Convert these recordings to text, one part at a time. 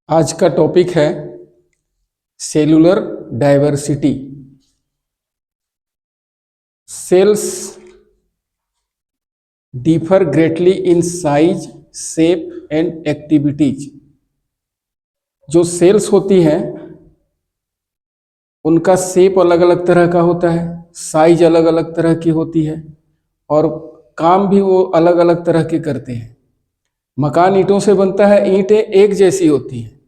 आज का टॉपिक है cellular diversity. Cells differ greatly in size, shape and activities. जो सेल्स होती हैं उनका शेप अलग अलग तरह का होता है, साइज अलग अलग तरह की होती है और काम भी वो अलग अलग तरह के करते हैं। मकान ईंटों से बनता है, ईंटें एक जैसी होती हैं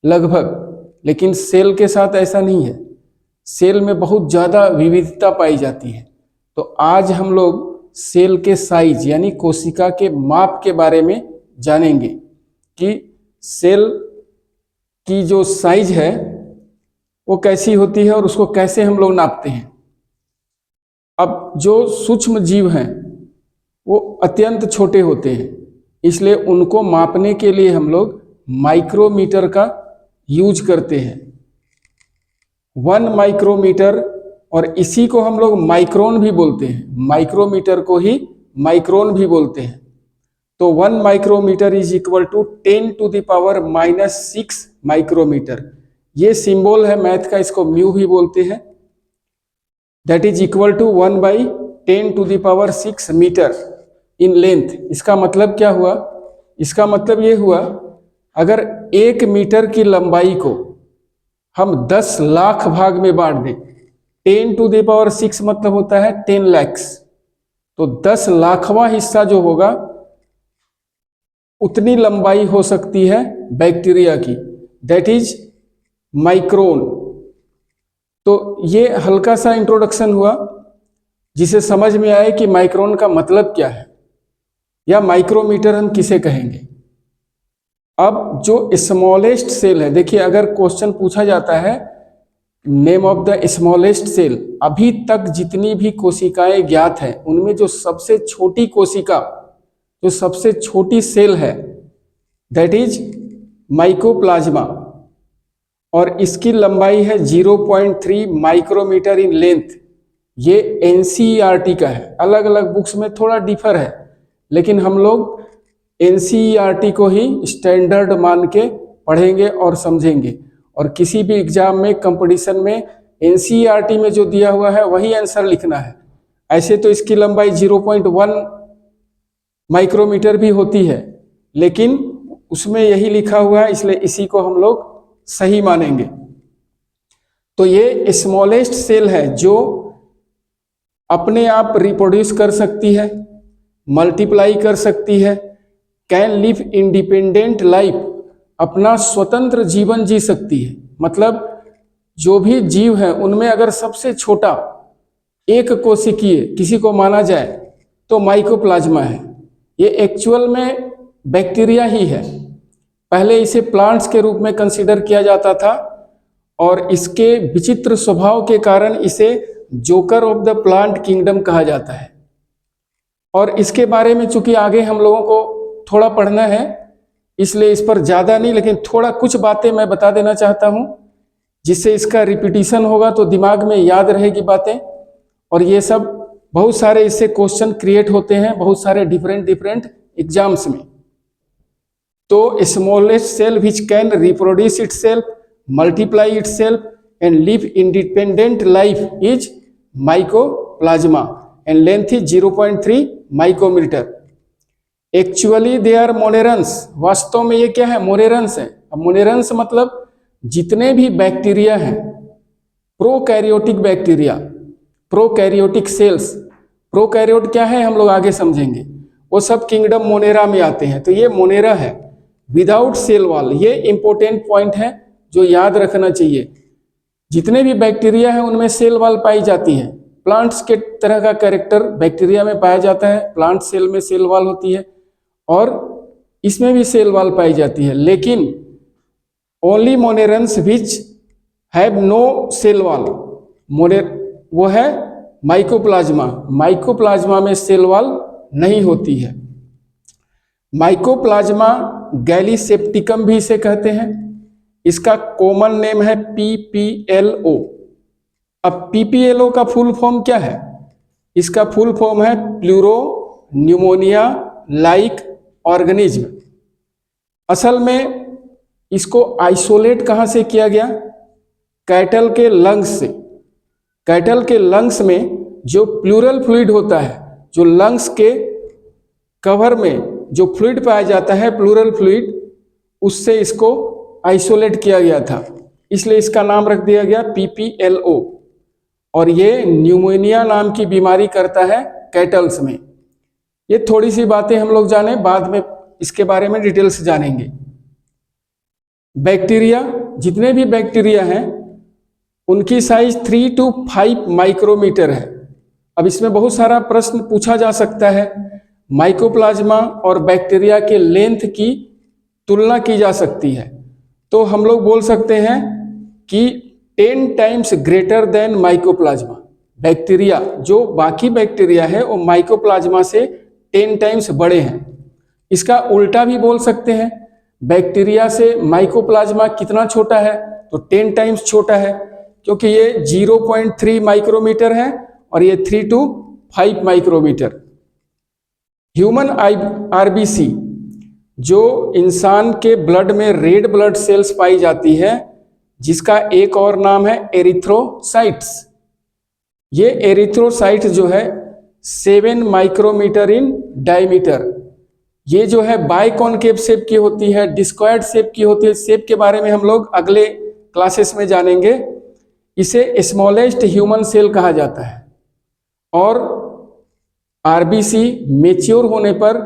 लगभग, लेकिन सेल के साथ ऐसा नहीं है। सेल में बहुत ज़्यादा विविधता पाई जाती है। तो आज हम लोग सेल के साइज यानी कोशिका के माप के बारे में जानेंगे कि सेल की जो साइज है वो कैसी होती है और उसको कैसे हम लोग नापते हैं। अब जो सूक्ष्म जीव हैं वो अत्यंत छोटे होते हैं, इसलिए उनको मापने के लिए हम लोग माइक्रोमीटर का यूज करते हैं। 1 माइक्रोमीटर, और इसी को हम लोग माइक्रोन भी बोलते हैं। माइक्रोमीटर को ही माइक्रोन भी बोलते हैं। तो 1 micrometre is equal to 10⁻⁻6 micrometre. ये सिंबल है मैथ का, इसको म्यू भी बोलते हैं। That is equal to 1/10⁻6 metre in length. इसका मतलब क्या हुआ? इसका मतलब ये हुआ, अगर 1 मीटर की लंबाई को हम 10 लाख भाग में बांट दें, 10⁻6 मतलब होता है 10 लाख, तो 10 लाखवां हिस्सा जो होगा उतनी लंबाई हो सकती है बैक्टीरिया की। That is micron. तो ये हल्का सा इंट्रोडक्शन हुआ जिसे समझ में आए कि माइक्रोन का मतलब क्या है या माइक्रोमीटर हम किसे कहेंगे। अब जो स्मॉलेस्ट सेल है, देखिए अगर क्वेश्चन पूछा जाता है name of the smallest cell, अभी तक जितनी भी कोशिकाएं ज्ञात हैं उनमें जो सबसे छोटी कोशिका, जो सबसे छोटी सेल है, दैट इज माइकोप्लाज्मा, और इसकी लंबाई है 0.3 माइक्रोमीटर इन लेंथ। ये एनसीईआरटी का है। अलग अलग बुक्स में थोड़ा डिफर है, लेकिन हम लोग एनसीईआरटी को ही स्टैंडर्ड मान के पढ़ेंगे और समझेंगे। और किसी भी एग्जाम में, कंपटीशन में एनसीईआरटी में जो दिया हुआ है वही आंसर लिखना है। ऐसे तो इसकी लंबाई 0.1 माइक्रोमीटर भी होती है, लेकिन उसमें यही लिखा हुआ है, इसलिए इसी को हम लोग सही मानेंगे। तो ये स्मॉलेस्ट सेल है जो अपने आप रिप्रोड्यूस कर सकती है, मल्टीप्लाई कर सकती है, कैन लिव इंडिपेंडेंट लाइफ, अपना स्वतंत्र जीवन जी सकती है। मतलब जो भी जीव है उनमें अगर सबसे छोटा एक कोशिकीय किसी को माना जाए तो माइकोप्लाज्मा है। ये एक्चुअल में बैक्टीरिया ही है। पहले इसे प्लांट्स के रूप में कंसीडर किया जाता था और इसके विचित्र स्वभाव के कारण इसे joker of the plant kingdom कहा जाता है। और इसके बारे में चूंकि आगे हम लोगों को थोड़ा पढ़ना है, इसलिए इस पर ज़्यादा नहीं, लेकिन थोड़ा कुछ बातें मैं बता देना चाहता हूँ जिससे इसका रिपीटिशन होगा तो दिमाग में याद रहेगी बातें। और ये सब बहुत सारे इससे क्वेश्चन क्रिएट होते हैं बहुत सारे डिफरेंट एग्जाम्स में। तो smallest cell which can reproduce itself, multiply itself and live independent life is mycoplasma and length is 0.3 micrometre. Actually they are monerans. वास्तव में ये क्या है? मोनेरन्स है। अब मोनेरन्स मतलब जितने भी बैक्टीरिया हैं, prokaryotic bacteria, prokaryotic cells. Prokaryote क्या है हम लोग आगे समझेंगे, वो सब किंगडम मोनेरा में आते हैं। तो ये मोनेरा है विदाउट सेल वॉल। ये इंपॉर्टेंट पॉइंट है जो याद रखना चाहिए। जितने भी बैक्टीरिया हैं उनमें सेल वॉल पाई जाती है। प्लांट्स के तरह का कैरेक्टर बैक्टीरिया में पाया जाता है, प्लांट सेल में सेल वॉल होती है और इसमें भी सेल वॉल पाई जाती है। लेकिन only monerans which have no cell wall, वो है माइकोप्लाज्मा। माइकोप्लाज्मा में सेल वॉल नहीं होती है। माइकोप्लाज्मा गैलीसेप्टिकम भी इसे कहते हैं। इसका कॉमन नेम है PPLO। अब PPLO का फुल फॉर्म क्या है? इसका फुल फॉर्म है प्लूरो न्यूमोनिया लाइक ऑर्गेनिज्म। असल में इसको आइसोलेट कहाँ से किया गया? कैटल के लंग्स से। कैटल के लंग्स में जो प्लूरल फ्लूइड होता है, जो लंग्स के कवर में जो फ्लूइड पाया जाता है प्लूरल फ्लूइड, उससे इसको आइसोलेट किया गया था, इसलिए इसका नाम रख दिया गया PPLO। और ये न्यूमोनिया नाम की बीमारी करता है कैटल्स में। ये थोड़ी सी बातें हम लोग जाने, बाद में इसके बारे में डिटेल्स जानेंगे। बैक्टीरिया, जितने भी बैक्टीरिया हैं उनकी साइज 3 to 5 माइक्रोमीटर है। अब इसमें बहुत सारा प्रश्न पूछा जा सकता है। माइकोप्लाज्मा और बैक्टीरिया के लेंथ की तुलना की जा सकती है, तो हम लोग बोल सकते हैं कि 10 times greater than mycoplasma. Bacteria, जो बाकी बैक्टीरिया है वो माइकोप्लाज्मा से 10 टाइम्स बड़े हैं। इसका उल्टा भी बोल सकते हैं, बैक्टीरिया से माइकोप्लाज्मा कितना छोटा है, तो 10 टाइम्स छोटा है, क्योंकि ये 0.3 माइक्रोमीटर है और ये 3 to 5 माइक्रोमीटर। ह्यूमन RBC, जो इंसान के ब्लड में रेड ब्लड सेल्स पाई जाती है, जिसका एक और नाम है एरिथ्रोसाइट्स। ये एरिथ्रोसाइट जो है 7 माइक्रोमीटर इन डायमीटर। ये जो है बाइकॉनकेव शेप की होती है, डिस्क्वायर्ड शेप की होती है। शेप के बारे में हम लोग अगले क्लासेस में जानेंगे। इसे स्मॉलेस्ट ह्यूमन सेल कहा जाता है। और RBC मेच्योर होने पर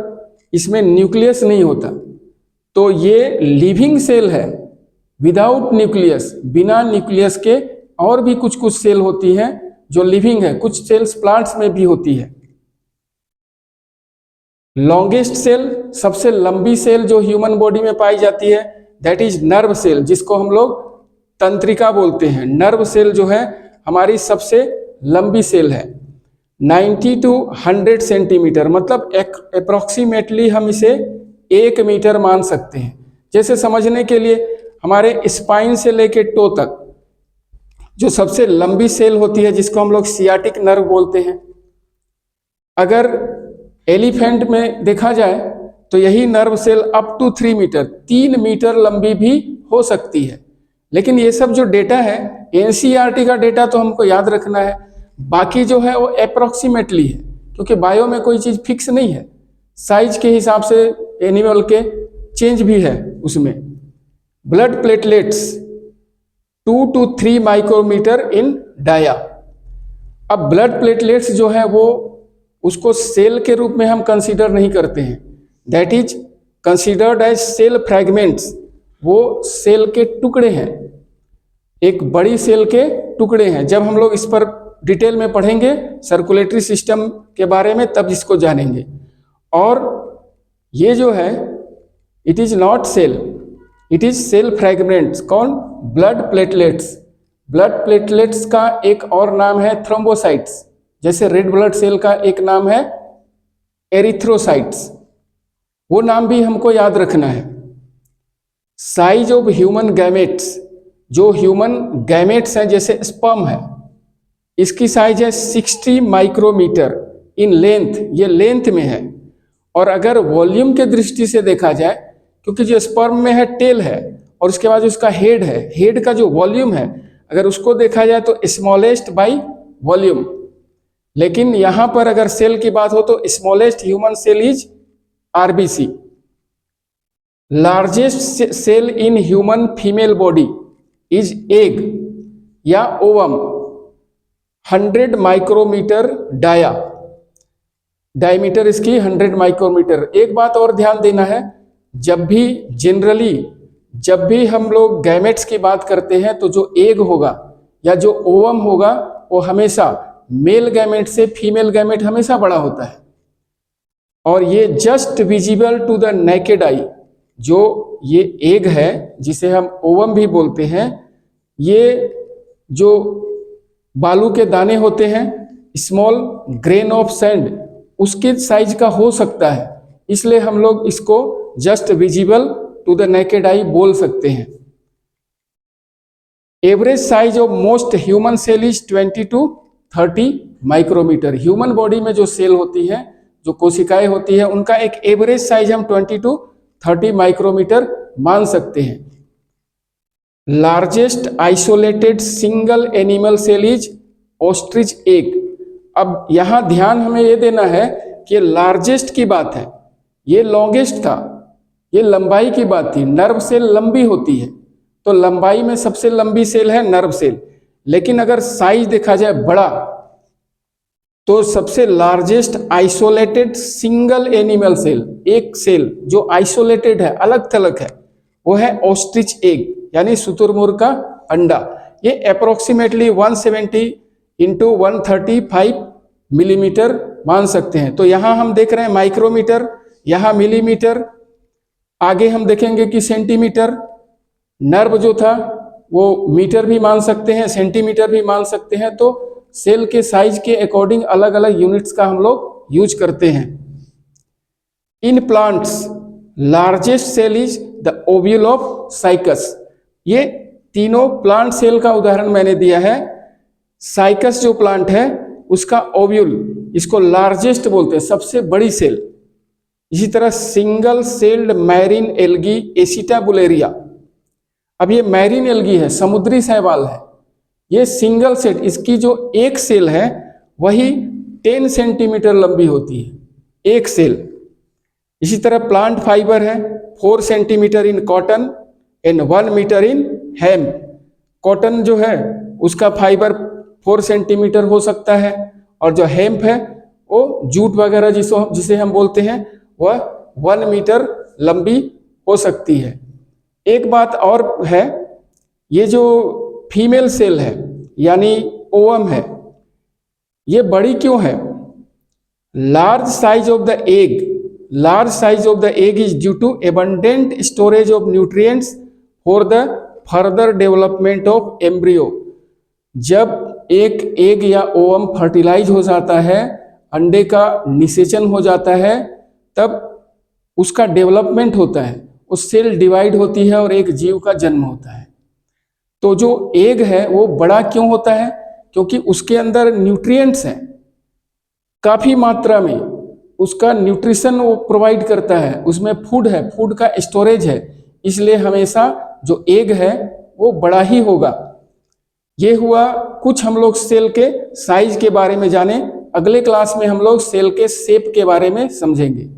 इसमें न्यूक्लियस नहीं होता, तो ये लिविंग सेल है विदाउट न्यूक्लियस, बिना न्यूक्लियस के। और भी कुछ कुछ सेल होती हैं जो लिविंग है, कुछ सेल्स प्लांट्स में भी होती है। लॉन्गेस्ट सेल, सबसे लंबी सेल जो ह्यूमन बॉडी में पाई जाती है, दैट इज नर्व सेल, जिसको हम लोग तंत्रिका बोलते हैं। नर्व सेल जो है हमारी सबसे लंबी सेल है, 90 to 100 सेंटीमीटर, मतलब अप्रोक्सीमेटली हम इसे 1 मीटर मान सकते हैं। जैसे समझने के लिए, हमारे स्पाइन से लेके टो तक जो सबसे लंबी सेल होती है, जिसको हम लोग सियाटिक नर्व बोलते हैं, अगर एलिफेंट में देखा जाए तो यही nerve cell up to 3 metre, 3 metre लंबी भी हो सकती है। लेकिन ये सब जो डेटा है, NCERT का डेटा तो हमको याद रखना है, बाकी जो है वो अप्रोक्सीमेटली है, क्योंकि बायो में कोई चीज़ फिक्स नहीं है। साइज के हिसाब से एनिमल के चेंज भी है उसमें। Blood platelets 2 to 3 micrometre in dia. अब ब्लड प्लेटलेट्स जो है वो उसको सेल के रूप में हम कंसीडर नहीं करते हैं, that is considered as cell fragments. वो सेल के टुकड़े हैं, एक बड़ी सेल के टुकड़े हैं। जब हम लोग इस पर डिटेल में पढ़ेंगे सर्कुलेटरी सिस्टम के बारे में, तब इसको जानेंगे। और ये जो है it is not cell, it is cell fragments. कौन? Blood platelets. ब्लड प्लेटलेट्स का एक और नाम है थ्रोम्बोसाइट्स, जैसे रेड ब्लड सेल का एक नाम है एरिथ्रोसाइट्स। वो नाम भी हमको याद रखना है। साइज ऑफ ह्यूमन गैमेट्स, जो ह्यूमन गैमेट्स हैं जैसे स्पर्म है, इसकी साइज है 60 माइक्रोमीटर इन लेंथ, ये लेंथ में है। और अगर वॉल्यूम के दृष्टि से देखा जाए, क्योंकि जो स्पर्म में है टेल है और उसके बाद उसका हेड है, हेड का जो वॉल्यूम है अगर उसको देखा जाए तो स्मॉलेस्ट बाय वॉल्यूम। लेकिन यहां पर अगर सेल की बात हो तो smallest human cell is RBC। Largest cell in human female body is egg या ओवम, 100 माइक्रोमीटर डायमीटर इसकी 100 माइक्रोमीटर। एक बात और ध्यान देना है, जब भी हम लोग गैमेट्स की बात करते हैं तो जो एग होगा या जो ओवम होगा वो हमेशा मेल गैमेट से फीमेल गैमेट हमेशा बड़ा होता है। और ये just visible to the naked eye, जो ये एग है जिसे हम ओवम भी बोलते हैं, ये जो बालू के दाने होते हैं, स्मॉल ग्रेन ऑफ सैंड, उसके साइज का हो सकता है, इसलिए हम लोग इसको just visible to the naked eye बोल सकते हैं। Average size of most human cell is 20 to 30 micrometre. Human body में जो सेल होती है, जो कोशिकाएं होती है, उनका एक एवरेज साइज हम 20 to 30 माइक्रोमीटर मान सकते हैं। Largest isolated single animal cell is ostrich egg. अब यहां ध्यान हमें ये देना है कि लार्जेस्ट की बात है, ये लॉन्गेस्ट था, ये लंबाई की बात थी। नर्व सेल लंबी होती है, तो लंबाई में सबसे लंबी सेल है नर्व सेल। लेकिन अगर साइज देखा जाए बड़ा, तो सबसे largest isolated single animal cell, एक सेल जो आइसोलेटेड है, अलग थलग है, वो है ऑस्ट्रिच एग, यानी शुतुरमुर्ग का अंडा। ये अप्रोक्सीमेटली 170 इंटू 135 मिलीमीटर मान सकते हैं। तो यहां हम देख रहे हैं माइक्रोमीटर, यहां मिलीमीटर, आगे हम देखेंगे कि सेंटीमीटर। नर्व जो था वो मीटर भी मान सकते हैं, सेंटीमीटर भी मान सकते हैं। तो सेल के साइज के अकॉर्डिंग अलग अलग यूनिट्स का हम लोग यूज करते हैं। In plants largest cell is the ovule of cycas. ये तीनों प्लांट सेल का उदाहरण मैंने दिया है। साइकस जो प्लांट है उसका ओव्यूल, इसको लार्जेस्ट बोलते हैं, सबसे बड़ी सेल। इसी तरह सिंगल सेल्ड मैरीन एल्गी एसिटाबुलेरिया। अब ये मैरीन एल्गी है, समुद्री शैवाल है, ये सिंगल सेल, इसकी जो एक सेल है वही 10 सेंटीमीटर लंबी होती है, एक सेल। इसी तरह प्लांट फाइबर है 4 centimetre in cotton and 1 metre in hemp. Cotton जो है उसका फाइबर 4 सेंटीमीटर हो सकता है, और जो हेम्प है वो जूट वगैरह जिसे हम बोलते हैं वह 1 मीटर लंबी हो सकती है। एक बात और है, ये जो फीमेल सेल है यानी ओवम है, ये बड़ी क्यों है? Large size of the egg, large size of the egg is due to abundant storage of nutrients for the further development of embryo. जब एक एग या ओवम फर्टिलाइज हो जाता है, अंडे का निषेचन हो जाता है, तब उसका डेवलपमेंट होता है, उस सेल डिवाइड होती है और एक जीव का जन्म होता है। तो जो एग है वो बड़ा क्यों होता है? क्योंकि उसके अंदर न्यूट्रिएंट्स हैं काफी मात्रा में, उसका न्यूट्रिशन वो प्रोवाइड करता है, उसमें फूड है, फूड का स्टोरेज है, इसलिए हमेशा जो एग है वो बड़ा ही होगा। ये हुआ कुछ हम लोग सेल के साइज के बारे में जाने। अगले क्लास में हम लोग सेल के शेप के बारे में समझेंगे।